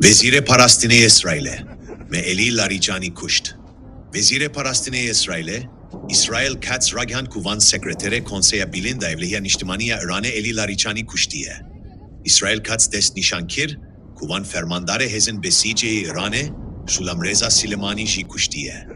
وزیر پرستینه اسرائیل معلی لاریجانی کشت. وزیر پرستینه İsrail Katz Raghan Kuvan Sekreteri Konseya Bilinda Evliya Niştimaniya İran'e Eli Lariçani kuştiye. İsrail Katz dest nişankir, Kuvan fermandare hezin besice İran'e, Şulam Reza Silemani jî kuştiye.